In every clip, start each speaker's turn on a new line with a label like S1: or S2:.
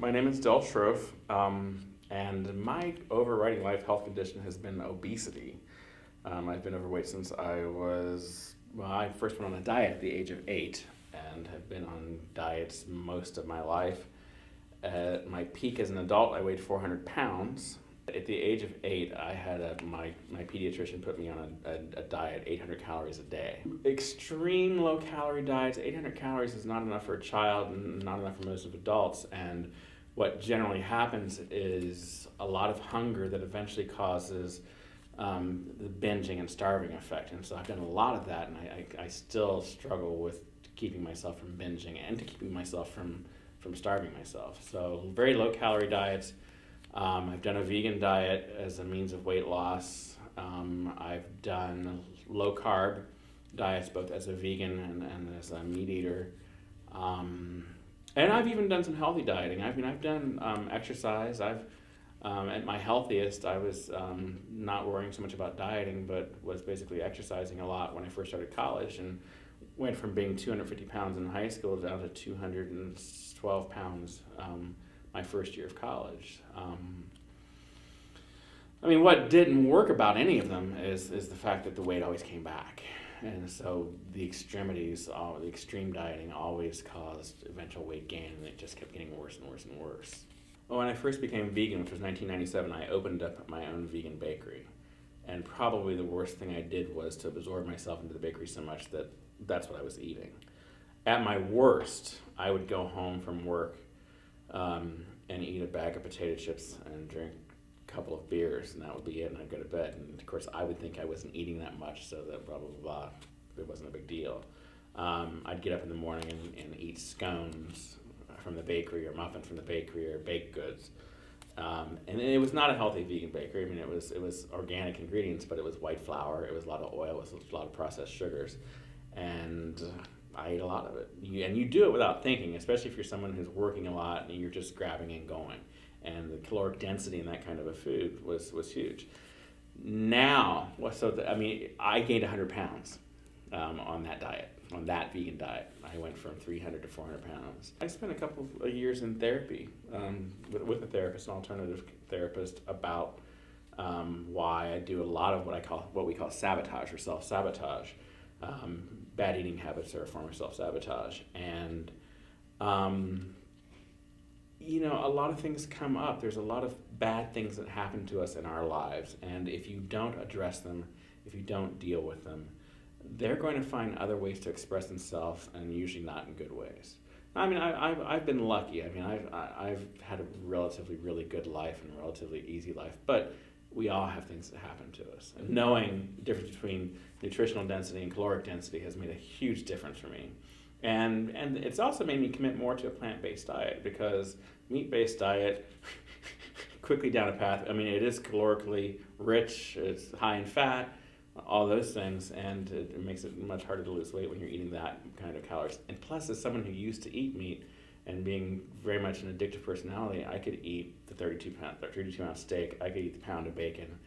S1: My name is Sroufe, and my overriding life health condition has been obesity. I've been overweight since I first went on a diet at the age of 8 and have been on diets most of my life. At my peak as an adult, I weighed 400 pounds. At the age of 8, I had my pediatrician put me on a diet, 800 calories a day. Extreme low-calorie diets, 800 calories is not enough for a child and not enough for most of adults. And what generally happens is a lot of hunger that eventually causes the binging and starving effect. And so I've done a lot of that, and I still struggle with keeping myself from binging and to keeping myself from starving myself. So very low-calorie diets. I've done a vegan diet as a means of weight loss. I've done low-carb diets both as a vegan and as a meat eater. And I've even done some healthy dieting. I've done exercise. At my healthiest, I was not worrying so much about dieting, but was basically exercising a lot when I first started college, and went from being 250 pounds in high school down to 212 pounds my first year of college. What didn't work about any of them is the fact that the weight always came back. And so the extremities, the extreme dieting always caused eventual weight gain, and it just kept getting worse and worse and worse. Well, when I first became vegan, which was 1997, I opened up my own vegan bakery. And probably the worst thing I did was to absorb myself into the bakery so much that that's what I was eating. At my worst, I would go home from work and eat a bag of potato chips and drink a couple of beers, and that would be it, and I'd go to bed. And of course, I would think I wasn't eating that much, so that blah, blah, blah, it wasn't a big deal. I'd get up in the morning and eat scones from the bakery, or muffins from the bakery, or baked goods. And it was not a healthy vegan bakery. It was organic ingredients, but it was white flour, it was a lot of oil, it was a lot of processed sugars, and I ate a lot of it. And you do it without thinking, especially if you're someone who's working a lot and you're just grabbing and going. And the caloric density in that kind of a food was huge. Now, I gained 100 pounds on that diet, on that vegan diet. I went from 300 to 400 pounds. I spent a couple of years in therapy with a therapist, an alternative therapist, about why I do a lot of what we call sabotage or self-sabotage. Bad eating habits are a form of self-sabotage. And, a lot of things come up. There's a lot of bad things that happen to us in our lives. And if you don't address them, if you don't deal with them, they're going to find other ways to express themselves, and usually not in good ways. I've been lucky. I've had a relatively really good life and a relatively easy life, but we all have things that happen to us. And knowing the difference between nutritional density and caloric density has made a huge difference for me. And it's also made me commit more to a plant-based diet, because meat-based diet, quickly down a path, it is calorically rich, it's high in fat, all those things, and it makes it much harder to lose weight when you're eating that kind of calories. And plus, as someone who used to eat meat and being very much an addictive personality, I could eat the 32-ounce steak, I could eat the pound of bacon.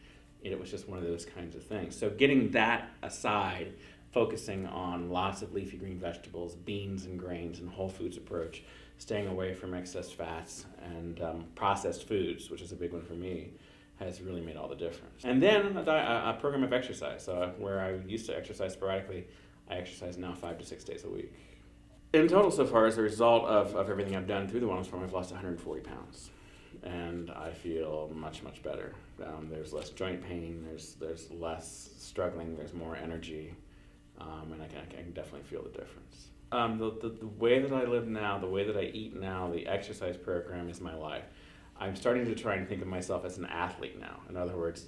S1: It was just one of those kinds of things. So getting that aside, focusing on lots of leafy green vegetables, beans and grains, and whole foods approach, staying away from excess fats and processed foods, which is a big one for me, has really made all the difference. And then a program of exercise. So where I used to exercise sporadically, I exercise now 5 to 6 days a week. In total so far, as a result of everything I've done through the Wellness Program, I've lost 140 pounds. And I feel much, much better. There's less joint pain, there's less struggling, there's more energy, and I can definitely feel the difference. The way that I live now, the way that I eat now, the exercise program is my life. I'm starting to try and think of myself as an athlete now. In other words,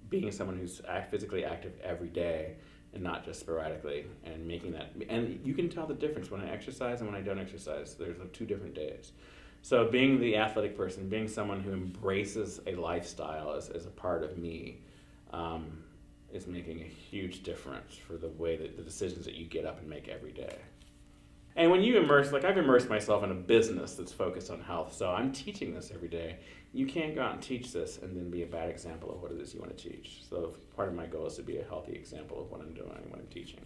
S1: being someone who's physically active every day and not just sporadically, and making that. And you can tell the difference when I exercise and when I don't exercise. There's 2 different days. So being the athletic person, being someone who embraces a lifestyle as a part of me, is making a huge difference for the way that the decisions that you get up and make every day. And when you I've immersed myself in a business that's focused on health, so I'm teaching this every day. You can't go out and teach this and then be a bad example of what it is you want to teach. So part of my goal is to be a healthy example of what I'm doing, what I'm teaching.